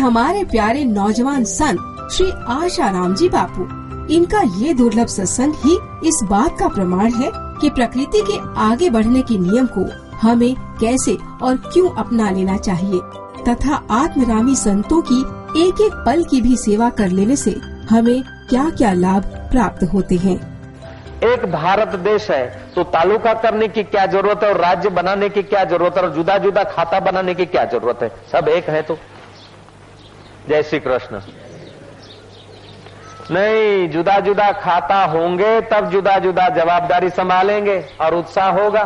हमारे प्यारे नौजवान संत श्री आशाराम जी बापू। इनका ये दुर्लभ सत्संग ही इस बात का प्रमाण है कि प्रकृति के आगे बढ़ने के नियम को हमें कैसे और क्यों अपना लेना चाहिए तथा आत्मरामी संतों की एक एक पल की भी सेवा कर लेने से हमें क्या क्या लाभ प्राप्त होते हैं। एक भारत देश है तो तालुका करने की क्या जरूरत है और राज्य बनाने की क्या जरूरत है और जुदा जुदा खाता बनाने की क्या जरूरत है। सब एक है तो। जय श्री कृष्ण। नहीं, जुदा जुदा खाता होंगे तब जुदा जुदा जवाबदारी संभालेंगे और उत्साह होगा।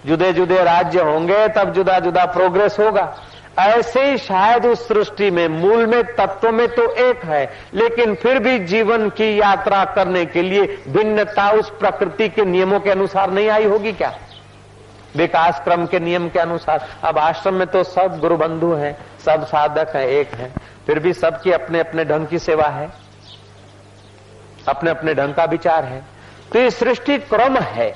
जुदे जुदे राज्य होंगे तब जुदा जुदा प्रोग्रेस होगा। ऐसे ही शायद उस सृष्टि में मूल में तत्व में तो एक है, लेकिन फिर भी जीवन की यात्रा करने के लिए भिन्नता उस प्रकृति के नियमों के अनुसार नहीं आई होगी क्या, विकास क्रम के नियम के अनुसार। अब आश्रम में तो सब गुरु बंधु हैं, सब साधक हैं, एक हैं, फिर भी सबकी अपने अपने ढंग की सेवा है, अपने अपने ढंग का विचार है। तो ये सृष्टि क्रम है,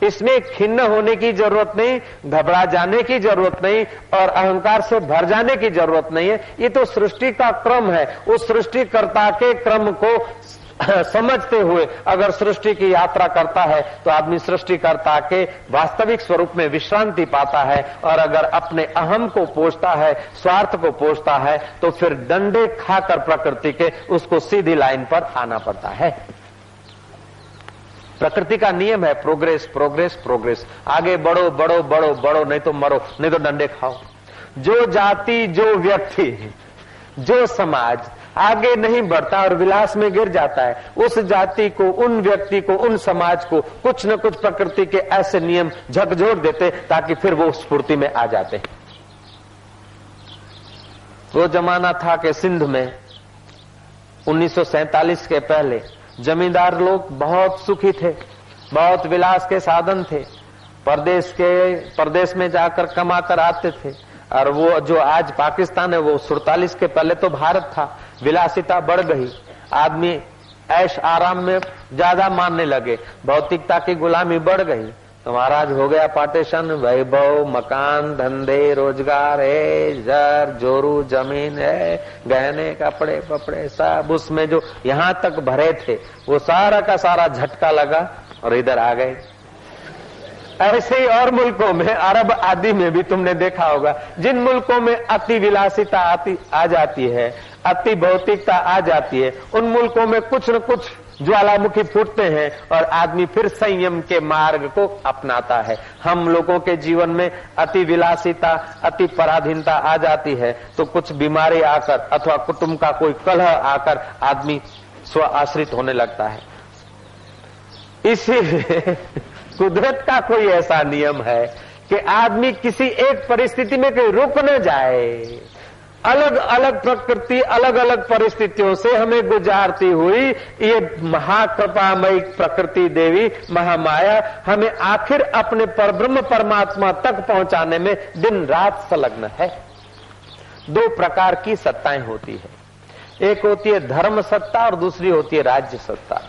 इसमें खिन्न होने की जरूरत नहीं, घबरा जाने की जरूरत नहीं और अहंकार से भर जाने की जरूरत नहीं है। ये तो सृष्टि का क्रम है। उस सृष्टिकर्ता के क्रम को समझते हुए अगर सृष्टि की यात्रा करता है तो आदमी सृष्टिकर्ता के वास्तविक स्वरूप में विश्रांति पाता है। और अगर अपने अहम को पोषता है, स्वार्थ को पोषता है, तो फिर डंडे खाकर प्रकृति के उसको सीधी लाइन पर आना पड़ता है। प्रकृति का नियम है प्रोग्रेस प्रोग्रेस प्रोग्रेस। आगे बढ़ो बढ़ो बढ़ो बढ़ो, नहीं तो मरो, नहीं तो डंडे खाओ। जो जाति, जो व्यक्ति, जो समाज आगे नहीं बढ़ता और विलास में गिर जाता है, उस जाति को, उन व्यक्ति को, उन समाज को कुछ न कुछ प्रकृति के ऐसे नियम झकझोर देते ताकि फिर वो स्फूर्ति में आ जाते। वो जमाना था कि सिंध में 1947 के पहले जमींदार लोग बहुत सुखी थे, बहुत विलास के साधन थे, परदेश में जाकर कमा कर आते थे। और वो जो आज पाकिस्तान है वो 47 के पहले तो भारत था। विलासिता बढ़ गई, आदमी ऐश आराम में ज्यादा मानने लगे, भौतिकता की गुलामी बढ़ गई। तो महाराज हो गया पार्टीशन, वैभव, मकान, धंधे, रोजगार है, जर जोरू, जमीन है, गहने, कपड़े पपड़े सब उसमें जो यहाँ तक भरे थे वो सारा का सारा झटका लगा और इधर आ गए। ऐसे ही और मुल्कों में, अरब आदि में भी तुमने देखा होगा, जिन मुल्कों में अति विलासिता आ जाती है, अति भौतिकता आ जाती है, उन मुल्कों में कुछ न कुछ ज्वालामुखी फूटते हैं और आदमी फिर संयम के मार्ग को अपनाता है। हम लोगों के जीवन में अति विलासिता, अति पराधीनता आ जाती है तो कुछ बीमारी आकर अथवा कुटुंब का कोई कलह आकर आदमी स्व आश्रित होने लगता है। इसीलिए कुदरत का कोई ऐसा नियम है कि आदमी किसी एक परिस्थिति में कहीं रुक न जाए। अलग अलग प्रकृति, अलग अलग परिस्थितियों से हमें गुजारती हुई ये महाकृपामयी प्रकृति देवी महामाया हमें आखिर अपने परब्रह्म परमात्मा तक पहुंचाने में दिन रात संलग्न है। दो प्रकार की सत्ताएं होती है, एक होती है धर्म सत्ता और दूसरी होती है राज्य सत्ता।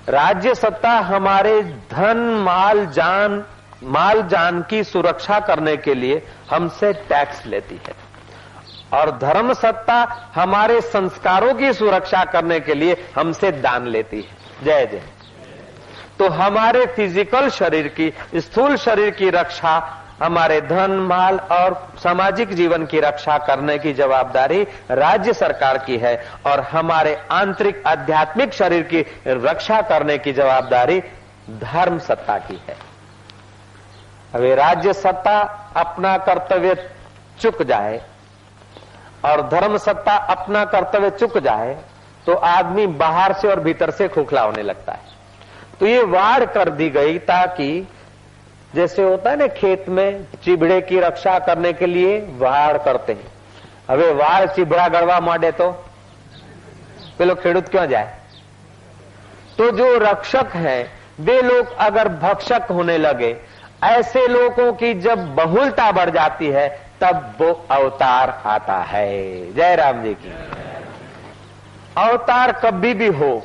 राज्य सत्ता हमारे धन, माल जान की सुरक्षा करने के लिए हमसे टैक्स लेती है और धर्म सत्ता हमारे संस्कारों की सुरक्षा करने के लिए हमसे दान लेती है। जय जय। तो हमारे फिजिकल शरीर की, स्थूल शरीर की रक्षा, हमारे धन, माल और सामाजिक जीवन की रक्षा करने की जवाबदारी राज्य सरकार की है और हमारे आंतरिक आध्यात्मिक शरीर की रक्षा करने की जवाबदारी धर्म सत्ता की है। अभी राज्य सत्ता अपना कर्तव्य चुक जाए और धर्म सत्ता अपना कर्तव्य चुक जाए तो आदमी बाहर से और भीतर से खोखला होने लगता है। तो ये वाड़ कर दी गई ताकि जैसे होता है ना खेत में चिबड़े की रक्षा करने के लिए वाड़ करते हैं। अबे वाड़ चिबड़ा गड़वा माडे तो पेलो खेडूत क्यों जाए। तो जो रक्षक हैं वे लोग अगर भक्षक होने लगे, ऐसे लोगों की जब बहुलता बढ़ जाती है तब वो अवतार आता है। जय राम जी की। अवतार कभी भी हो,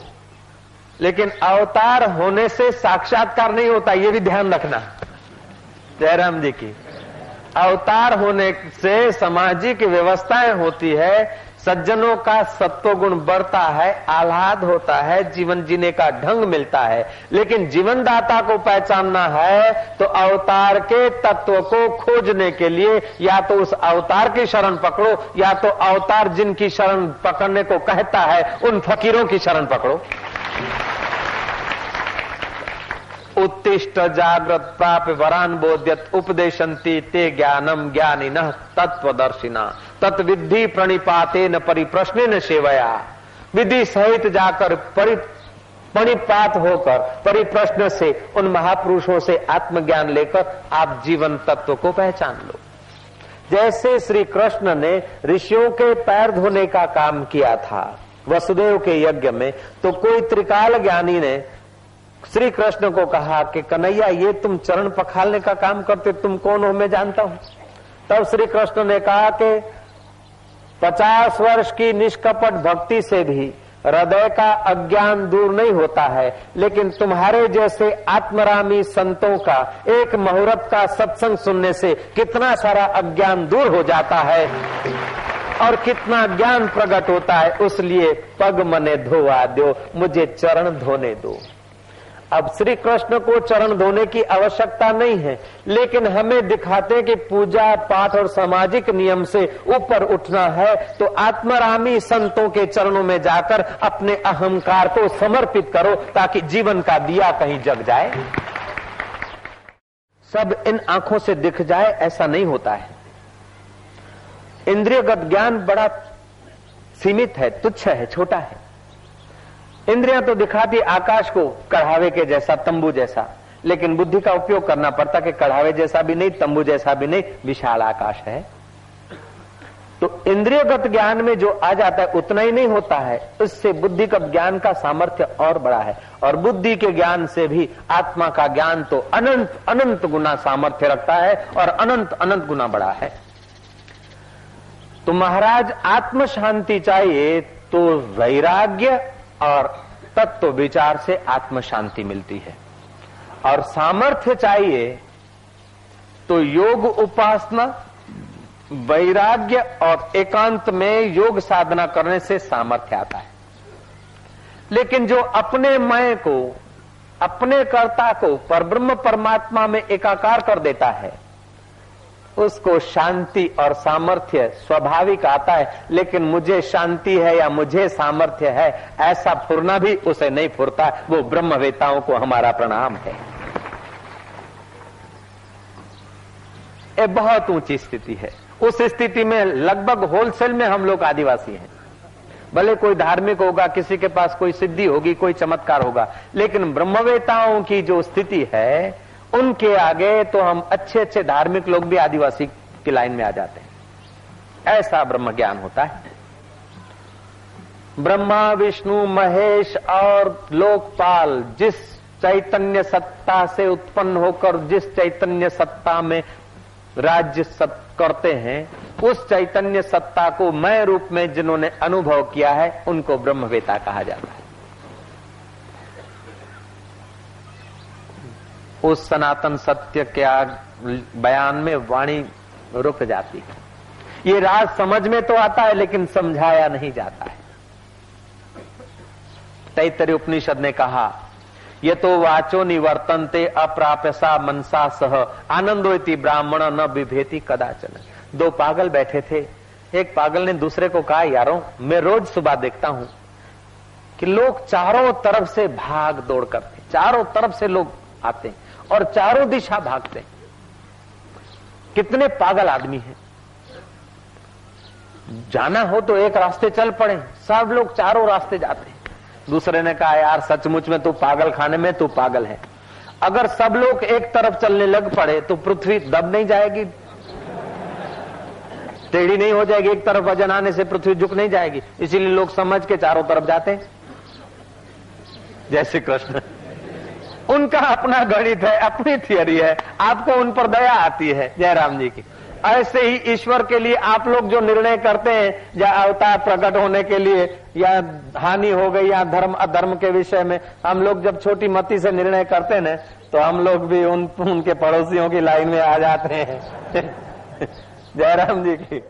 लेकिन अवतार होने से साक्षात्कार नहीं होता, ये भी ध्यान रखना। जय राम जी की। अवतार होने से सामाजिक व्यवस्थाएं होती है, सज्जनों का सत्वगुण बढ़ता है, आह्लाद होता है, जीवन जीने का ढंग मिलता है। लेकिन जीवनदाता को पहचानना है तो अवतार के तत्व को खोजने के लिए या तो उस अवतार की शरण पकड़ो, या तो अवतार जिनकी शरण पकड़ने को कहता है उन फकीरों की शरण पकड़ो। उत्तिष्ठ जागृत प्राप्य वरान बोध्यत उपदेशंति ते ज्ञानम ज्ञानिनः तत्वदर्शिना तत्विद्धि प्रणिपातेन परिप्रश्नेन सेवया। विधि सहित जाकर परिपात होकर परिप्रश्न से उन महापुरुषों से आत्मज्ञान लेकर आप जीवन तत्व को पहचान लो। जैसे श्री कृष्ण ने ऋषियों के पैर धोने का काम किया था वसुदेव के यज्ञ में, तो कोई त्रिकाल ज्ञानी ने श्री कृष्ण को कहा कि कन्हैया ये तुम चरण पखालने का काम करते, तुम कौन हो मैं जानता हूं। तब श्री कृष्ण ने कहा कि 50 वर्ष की निष्कपट भक्ति से भी हृदय का अज्ञान दूर नहीं होता है, लेकिन तुम्हारे जैसे आत्मरामी संतों का एक मुहूर्त का सत्संग सुनने से कितना सारा अज्ञान दूर हो जाता है और कितना ज्ञान प्रकट होता है। उसलिए पग मने धोवा दो, मुझे चरण धोने दो। अब श्री कृष्ण को चरण धोने की आवश्यकता नहीं है, लेकिन हमें दिखाते हैं कि पूजा पाठ और सामाजिक नियम से ऊपर उठना है तो आत्मरामी संतों के चरणों में जाकर अपने अहंकार को समर्पित करो ताकि जीवन का दिया कहीं जग जाए। सब इन आंखों से दिख जाए ऐसा नहीं होता है। इंद्रियगत ज्ञान बड़ा सीमित है, तुच्छ है, छोटा है। इंद्रियां तो दिखाती आकाश को कढ़ावे के जैसा, तंबू जैसा, लेकिन बुद्धि का उपयोग करना पड़ता कि कढ़ावे जैसा भी नहीं, तंबू जैसा भी नहीं, विशाल आकाश है। तो इंद्रियगत ज्ञान में जो आ जाता है उतना ही नहीं होता है, उससे बुद्धिगत ज्ञान का सामर्थ्य और बड़ा है। और बुद्धि के ज्ञान से भी आत्मा का ज्ञान तो अनंत अनंत गुना सामर्थ्य रखता है और अनंत अनंत गुना बड़ा है। तो महाराज आत्म शांति चाहिए तो वैराग्य और तत्व विचार से आत्म शांति मिलती है, और सामर्थ्य चाहिए तो योग उपासना, वैराग्य और एकांत में योग साधना करने से सामर्थ्य आता है। लेकिन जो अपने मैं को, अपने कर्ता को परब्रह्म परमात्मा में एकाकार कर देता है उसको शांति और सामर्थ्य स्वाभाविक आता है। लेकिन मुझे शांति है या मुझे सामर्थ्य है ऐसा फुरना भी उसे नहीं फुरता। वो ब्रह्मवेताओं को हमारा प्रणाम है। ये बहुत ऊंची स्थिति है। उस स्थिति में लगभग होलसेल में हम लोग आदिवासी हैं। भले कोई धार्मिक होगा, किसी के पास कोई सिद्धि होगी, कोई चमत्कार होगा, लेकिन ब्रह्मवेताओं की जो स्थिति है उनके आगे तो हम अच्छे अच्छे धार्मिक लोग भी आदिवासी की लाइन में आ जाते हैं। ऐसा ब्रह्म ज्ञान होता है। ब्रह्मा, विष्णु, महेश और लोकपाल जिस चैतन्य सत्ता से उत्पन्न होकर जिस चैतन्य सत्ता में राज्य करते हैं, उस चैतन्य सत्ता को मैं रूप में जिन्होंने अनुभव किया है उनको ब्रह्मवेता कहा जाता है। उस सनातन सत्य के बयान में वाणी रुक जाती है। ये राज समझ में तो आता है लेकिन समझाया नहीं जाता है। तैत्तरीय उपनिषद ने कहा, ये तो वाचो निवर्तन्ते अप्राप्यसा मनसा सह आनंदोति ब्राह्मण न विभेति कदाचन। दो पागल बैठे थे। एक पागल ने दूसरे को कहा, यारों मैं रोज सुबह देखता हूं कि लोग चारों तरफ से भाग दौड़ करते, चारों तरफ से लोग आते हैं और चारों दिशा भागते हैं। कितने पागल आदमी हैं। जाना हो तो एक रास्ते चल पड़े, सब लोग चारों रास्ते जाते हैं। दूसरे ने कहा, यार सचमुच में तू पागल खाने में तू पागल है। अगर सब लोग एक तरफ चलने लग पड़े तो पृथ्वी दब नहीं जाएगी, टेढ़ी नहीं हो जाएगी। एक तरफ वजन आने से पृथ्वी झुक नहीं जाएगी। इसीलिए लोग समझ के चारों तरफ जाते हैं। जय श्री कृष्ण। उनका अपना गणित है, अपनी थियरी है, आपको उन पर दया आती है। जय राम जी की। ऐसे ही ईश्वर के लिए आप लोग जो निर्णय करते हैं या अवतार प्रकट होने के लिए या हानि हो गई या धर्म अधर्म के विषय में, हम लोग जब छोटी मती से निर्णय करते हैं तो हम लोग भी उनके पड़ोसियों की लाइन में आ जाते हैं। जयराम जी की।